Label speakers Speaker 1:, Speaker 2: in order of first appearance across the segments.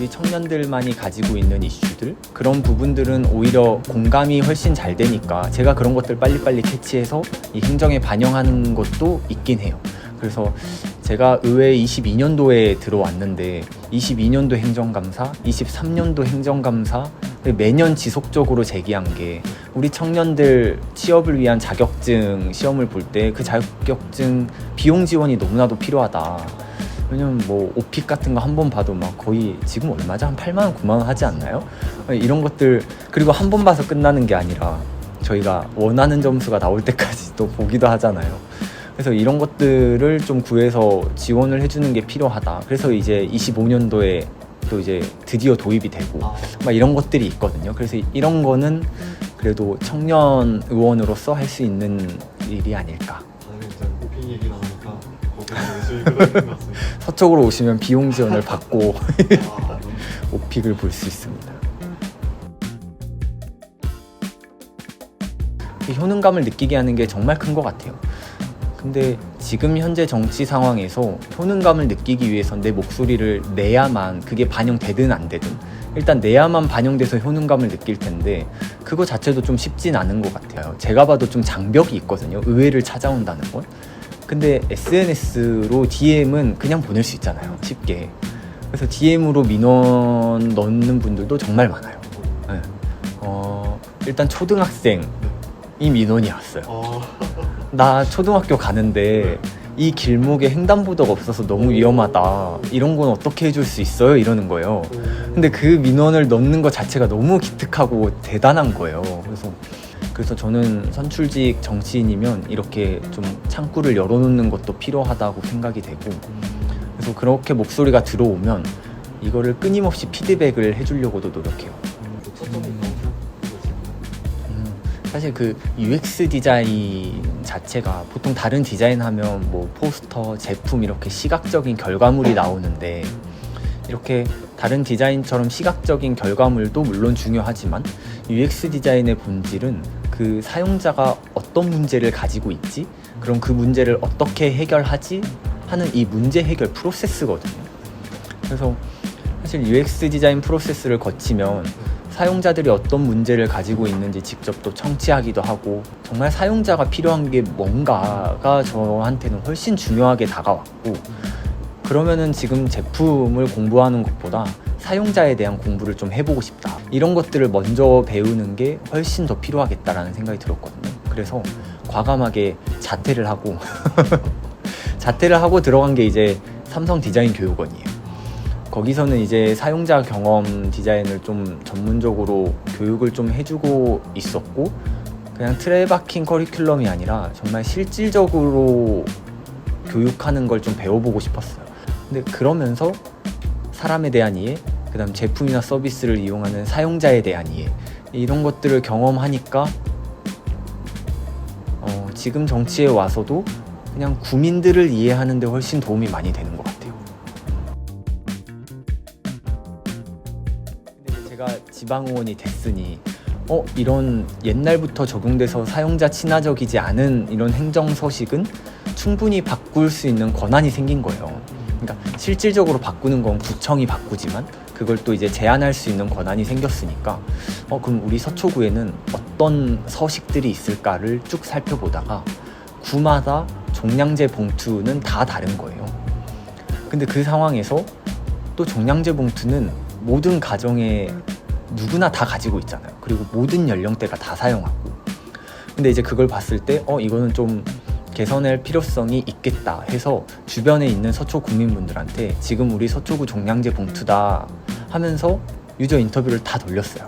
Speaker 1: 우리 청년들만이 가지고 있는 이슈들, 그런 부분들은 오히려 공감이 훨씬 잘 되니까 제가 그런 것들 빨리빨리 캐치해서 이 행정에 반영하는 것도 있긴 해요. 그래서 제가 의회 22년도에 들어왔는데 22년도 행정감사, 23년도 행정감사 매년 지속적으로 제기한 게 우리 청년들 취업을 위한 자격증 시험을 볼 때 그 자격증 비용 지원이 너무나도 필요하다. 왜냐면 뭐 오픽 같은 거 한 번 봐도 막 거의 지금 얼마죠? 한 8만 원, 9만 원 하지 않나요? 이런 것들, 그리고 한 번 봐서 끝나는 게 아니라 저희가 원하는 점수가 나올 때까지 또 보기도 하잖아요. 그래서 이런 것들을 좀 구해서 지원을 해주는 게 필요하다. 그래서 이제 25년도에 또 이제 드디어 도입이 되고 막 이런 것들이 있거든요. 그래서 이런 거는 그래도 청년 의원으로서 할 수 있는 일이 아닐까.
Speaker 2: 일단 오픽 얘기 나오니까 거기에 열심히 끌어올린 것 같습니다.
Speaker 1: 서쪽으로 오시면 비용 지원을 받고 오픽을 볼 수 있습니다. 효능감을 느끼게 하는 게 정말 큰 것 같아요. 근데 지금 현재 정치 상황에서 효능감을 느끼기 위해선 내 목소리를 내야만, 그게 반영되든 안 되든 일단 내야만 반영돼서 효능감을 느낄 텐데 그거 자체도 좀 쉽진 않은 것 같아요. 제가 봐도 좀 장벽이 있거든요. 의회를 찾아온다는 건. 근데 SNS로 DM은 그냥 보낼 수 있잖아요. 쉽게. 그래서 DM으로 민원 넣는 분들도 정말 많아요. 네. 일단 초등학생이 민원이 왔어요. 나 초등학교 가는데 이 길목에 횡단보도가 없어서 너무 위험하다. 이런 건 어떻게 해줄 수 있어요? 이러는 거예요. 근데 그 민원을 넣는 것 자체가 너무 기특하고 대단한 거예요. 그래서 저는 선출직 정치인이면 이렇게 좀 창구를 열어놓는 것도 필요하다고 생각이 되고, 그래서 그렇게 목소리가 들어오면 이거를 끊임없이 피드백을 해주려고도 노력해요. 사실 그 UX 디자인 자체가 보통 다른 디자인하면 뭐 포스터, 제품 이렇게 시각적인 결과물이 나오는데 이렇게 다른 디자인처럼 시각적인 결과물도 물론 중요하지만 UX 디자인의 본질은 그 사용자가 어떤 문제를 가지고 있지? 그럼 그 문제를 어떻게 해결하지? 하는 이 문제 해결 프로세스거든요. 그래서 사실 UX 디자인 프로세스를 거치면 사용자들이 어떤 문제를 가지고 있는지 직접 또 청취하기도 하고, 정말 사용자가 필요한 게 뭔가가 저한테는 훨씬 중요하게 다가왔고, 그러면은 지금 제품을 공부하는 것보다 사용자에 대한 공부를 좀 해보고 싶다. 이런 것들을 먼저 배우는 게 훨씬 더 필요하겠다라는 생각이 들었거든요. 그래서 과감하게 자퇴를 하고 자퇴를 하고 들어간 게 이제 삼성 디자인 교육원이에요. 거기서는 이제 사용자 경험 디자인을 좀 전문적으로 교육을 좀 해주고 있었고, 그냥 틀에박힌 커리큘럼이 아니라 정말 실질적으로 교육하는 걸 좀 배워보고 싶었어요. 근데 그러면서 사람에 대한 이해, 그 다음 제품이나 서비스를 이용하는 사용자에 대한 이해, 이런 것들을 경험하니까 지금 정치에 와서도 그냥 국민들을 이해하는 데 훨씬 도움이 많이 되는 것 같아요. 제가 지방의원이 됐으니 이런 옛날부터 적용돼서 사용자 친화적이지 않은 이런 행정서식은 충분히 바꿀 수 있는 권한이 생긴 거예요. 그러니까 실질적으로 바꾸는 건 구청이 바꾸지만 그걸 또 이제 제한할 수 있는 권한이 생겼으니까 그럼 우리 서초구에는 어떤 서식들이 있을까를 쭉 살펴보다가 구마다 종량제 봉투는 다 다른 거예요. 근데 그 상황에서 또 종량제 봉투는 모든 가정에 누구나 다 가지고 있잖아요. 그리고 모든 연령대가 다 사용하고. 근데 이제 그걸 봤을 때 이거는 좀 개선할 필요성이 있겠다 해서 주변에 있는 서초 국민분들한테 지금 우리 서초구 종량제 봉투다 하면서 유저 인터뷰를 다 돌렸어요.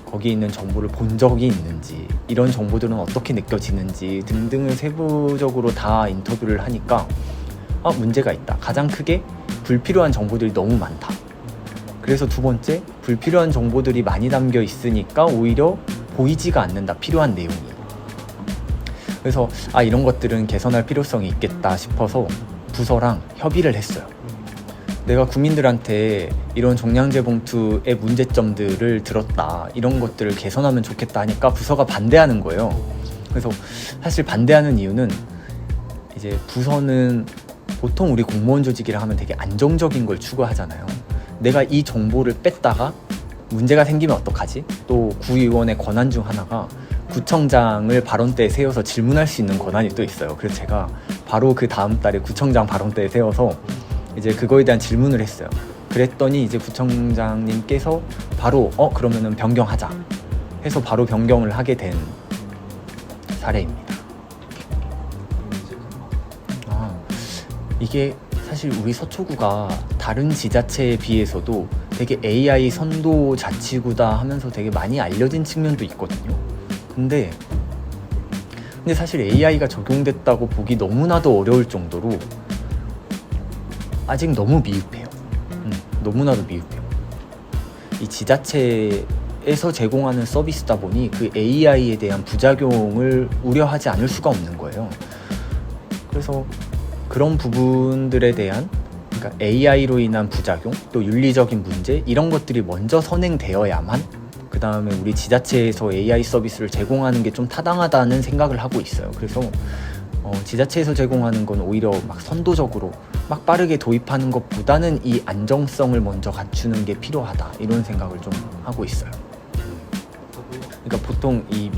Speaker 1: 거기에 있는 정보를 본 적이 있는지, 이런 정보들은 어떻게 느껴지는지 등등을 세부적으로 다 인터뷰를 하니까 문제가 있다. 가장 크게 불필요한 정보들이 너무 많다. 그래서 두 번째, 불필요한 정보들이 많이 담겨 있으니까 오히려 보이지가 않는다, 필요한 내용이. 그래서 이런 것들은 개선할 필요성이 있겠다 싶어서 부서랑 협의를 했어요. 내가 국민들한테 이런 종량제 봉투의 문제점들을 들었다, 이런 것들을 개선하면 좋겠다 하니까 부서가 반대하는 거예요. 그래서 사실 반대하는 이유는 이제 부서는 보통 우리 공무원 조직이라 하면 되게 안정적인 걸 추구하잖아요. 내가 이 정보를 뺐다가 문제가 생기면 어떡하지? 또 구의원의 권한 중 하나가 구청장을 발언대에 세워서 질문할 수 있는 권한이 또 있어요. 그래서 제가 바로 그 다음 달에 구청장 발언대에 세워서 이제 그거에 대한 질문을 했어요. 그랬더니 이제 구청장님께서 바로 그러면은 변경하자 해서 바로 변경을 하게 된 사례입니다. 이게 사실 우리 서초구가 다른 지자체에 비해서도 되게 AI 선도 자치구다 하면서 되게 많이 알려진 측면도 있거든요. 근데 사실 AI가 적용됐다고 보기 너무나도 어려울 정도로 아직 너무 미흡해요. 너무나도 미흡해요. 이 지자체에서 제공하는 서비스다 보니 그 AI에 대한 부작용을 우려하지 않을 수가 없는 거예요. 그래서 그런 부분들에 대한, 그러니까 AI로 인한 부작용, 또 윤리적인 문제, 이런 것들이 먼저 선행되어야만 그 다음에 우리 지자체에서 AI 서비스를 제공하는 게 좀 타당하다는 생각을 하고 있어요. 그래서 지자체에서 제공하는 건 오히려 막 선도적으로 막 빠르게 도입하는 것보다는 이 안정성을 먼저 갖추는 게 필요하다, 이런 생각을 좀 하고 있어요. 그러니까 보통 이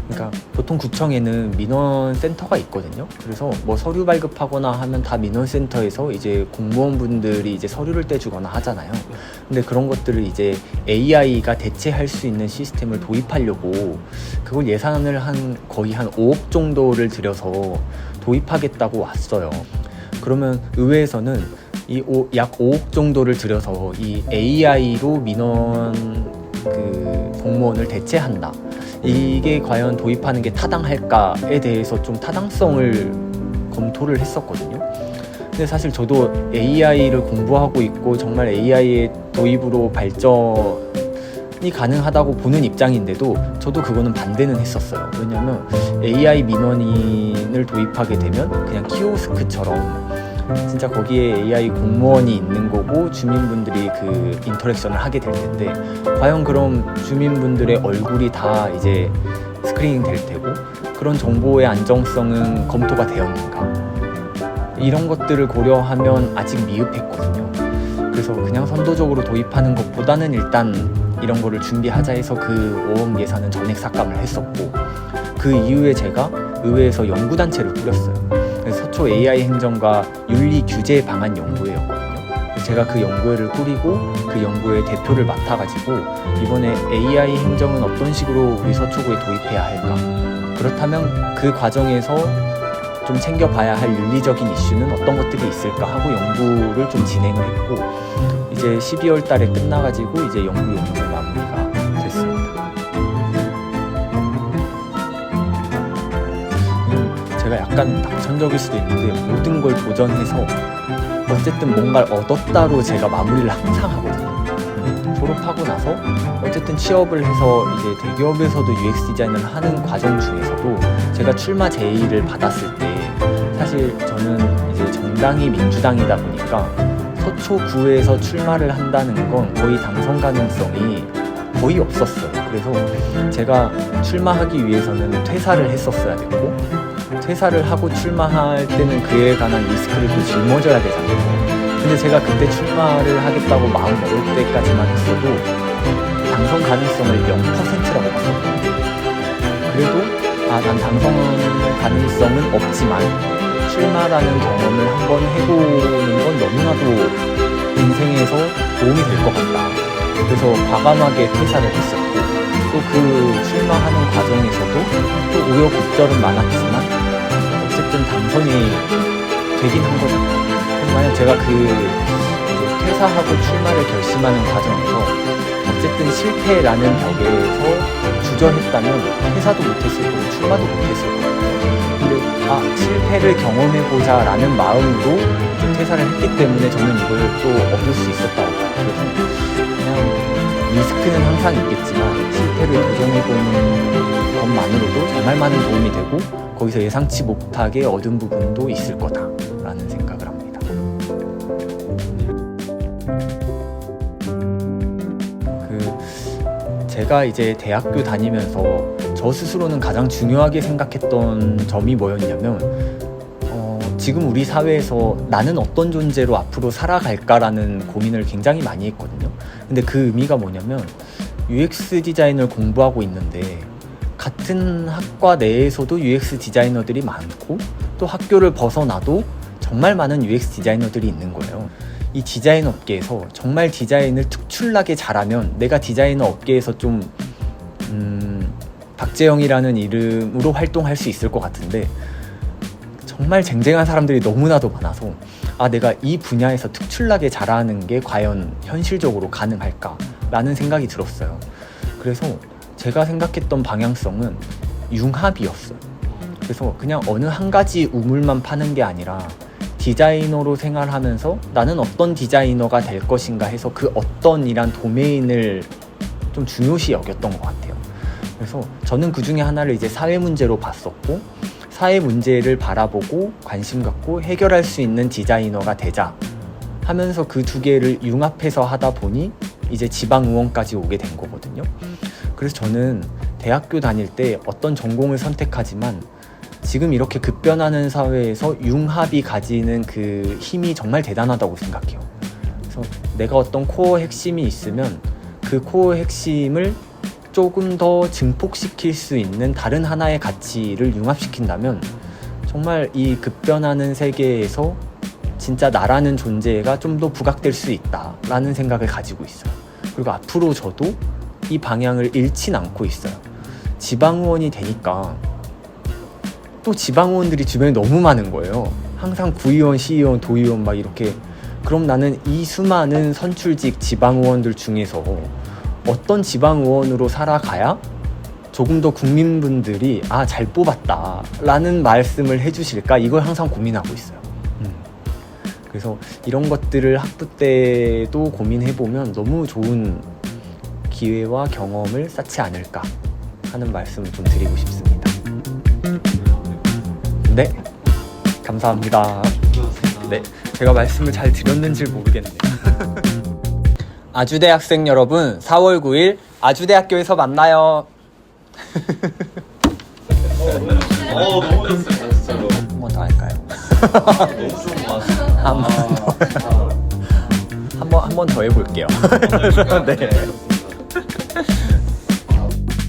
Speaker 1: 그러니까 보통 구청에는 민원센터가 있거든요. 그래서 뭐 서류 발급하거나 하면 다 민원센터에서 이제 공무원분들이 이제 서류를 떼주거나 하잖아요. 근데 그런 것들을 이제 AI가 대체할 수 있는 시스템을 도입하려고 그걸 예산을 거의 한 5억 정도를 들여서 도입하겠다고 왔어요. 그러면 의회에서는 약 5억 정도를 들여서 이 AI로 민원 공무원을 대체한다, 이게 과연 도입하는 게 타당할까에 대해서 좀 타당성을 검토를 했었거든요. 근데 사실 저도 AI를 공부하고 있고 정말 AI의 도입으로 발전이 가능하다고 보는 입장인데도 저도 그거는 반대는 했었어요. 왜냐면 AI 민원인을 도입하게 되면 그냥 키오스크처럼 진짜 거기에 AI 공무원이 있는 거고 주민분들이 그 인터랙션을 하게 될 텐데, 과연 그럼 주민분들의 얼굴이 다 이제 스크리닝 될 테고 그런 정보의 안정성은 검토가 되었는가, 이런 것들을 고려하면 아직 미흡했거든요. 그래서 그냥 선도적으로 도입하는 것보다는 일단 이런 거를 준비하자 해서 그 5억 예산은 전액 삭감을 했었고, 그 이후에 제가 의회에서 연구단체를 꾸렸어요. 서초 AI 행정과 윤리 규제 방안 연구회였거든요. 제가 그 연구회를 꾸리고 그 연구회 대표를 맡아가지고 이번에 AI 행정은 어떤 식으로 우리 서초구에 도입해야 할까, 그렇다면 그 과정에서 좀 챙겨봐야 할 윤리적인 이슈는 어떤 것들이 있을까 하고 연구를 좀 진행을 했고, 이제 12월 달에 끝나가지고 이제 연구 용역을 마무리가 됐습니다. 제가 약간 낙천적일 수도 있는데 모든 걸 도전해서 어쨌든 뭔가를 얻었다로 제가 마무리를 항상 하거든요. 졸업하고 나서 어쨌든 취업을 해서 이제 대기업에서도 UX 디자인을 하는 과정 중에서도 제가 출마 제의를 받았을 때, 사실 저는 이제 정당이 민주당이다 보니까 서초구에서 출마를 한다는 건 거의 당선 가능성이 거의 없었어요. 그래서 제가 출마하기 위해서는 퇴사를 했었어야 됐고, 퇴사를 하고 출마할 때는 그에 관한 리스크를 또 짊어져야 되잖아요. 근데 제가 그때 출마를 하겠다고 마음 먹을 때까지만 했어도 당선 가능성을 0%라고 봤거든요. 그래도 난 당선 가능성은 없지만 출마라는 경험을 한번 해보는 건 너무나도 인생에서 도움이 될 것 같다. 그래서 과감하게 퇴사를 했었고, 또 그 출마하는 과정에서도 또 우여곡절은 많았지만 어쨌든 당선이 되긴 한 거잖아요. 그래서 만약 제가 이제 퇴사하고 출마를 결심하는 과정에서 어쨌든 실패라는 벽에서 주저했다면 퇴사도 못했을 거고 출마도 못했을 거예요. 근데 실패를 경험해보자 라는 마음으로 퇴사를 했기 때문에 저는 이걸 또 얻을 수 있었다고 봐요. 그래서 그냥 리스크는 항상 있겠지만 실패를 도전해보는 것만으로도 정말 많은 도움이 되고 거기서 예상치 못하게 얻은 부분도 있을 거다라는 생각을 합니다. 제가 이제 대학교 다니면서 저 스스로는 가장 중요하게 생각했던 점이 뭐였냐면 지금 우리 사회에서 나는 어떤 존재로 앞으로 살아갈까라는 고민을 굉장히 많이 했거든요. 근데 그 의미가 뭐냐면 UX 디자인을 공부하고 있는데 같은 학과 내에서도 UX 디자이너들이 많고 또 학교를 벗어나도 정말 많은 UX 디자이너들이 있는 거예요. 이 디자인 업계에서 정말 디자인을 특출나게 잘하면 내가 디자이너 업계에서 좀 박재영이라는 이름으로 활동할 수 있을 것 같은데 정말 쟁쟁한 사람들이 너무나도 많아서 내가 이 분야에서 특출나게 잘하는 게 과연 현실적으로 가능할까라는 생각이 들었어요. 그래서 제가 생각했던 방향성은 융합이었어요. 그래서 그냥 어느 한 가지 우물만 파는 게 아니라 디자이너로 생활하면서 나는 어떤 디자이너가 될 것인가 해서 그 어떤이란 도메인을 좀 중요시 여겼던 것 같아요. 그래서 저는 그 중에 하나를 이제 사회 문제로 봤었고 사회 문제를 바라보고 관심 갖고 해결할 수 있는 디자이너가 되자 하면서 그 두 개를 융합해서 하다 보니 이제 지방의원까지 오게 된 거거든요. 그래서 저는 대학교 다닐 때 어떤 전공을 선택하지만 지금 이렇게 급변하는 사회에서 융합이 가지는 그 힘이 정말 대단하다고 생각해요. 그래서 내가 어떤 코어 핵심이 있으면 그 코어 핵심을 조금 더 증폭시킬 수 있는 다른 하나의 가치를 융합시킨다면 정말 이 급변하는 세계에서 진짜 나라는 존재가 좀 더 부각될 수 있다라는 생각을 가지고 있어요. 그리고 앞으로 저도 이 방향을 잃진 않고 있어요. 지방의원이 되니까 또 지방의원들이 주변에 너무 많은 거예요. 항상 구의원, 시의원, 도의원 막 이렇게. 그럼 나는 이 수많은 선출직 지방의원들 중에서 어떤 지방의원으로 살아가야 조금 더 국민분들이 잘 뽑았다 라는 말씀을 해주실까, 이걸 항상 고민하고 있어요. 그래서 이런 것들을 학부 때도 고민해보면 너무 좋은 기회와 경험을 쌓지 않을까 하는 말씀을 좀 드리고 싶습니다. 네, 감사합니다. 네, 제가 말씀을 잘 드렸는지 모르겠네요. 아주대 학생 여러분, 4월 9일 아주대학교에서 만나요.
Speaker 2: 너무 좋았어요, 진짜로.
Speaker 1: 한 번 더 할까요?
Speaker 2: 너무 좋은 것 같아요.
Speaker 1: 한 번 더 해볼게요. 네.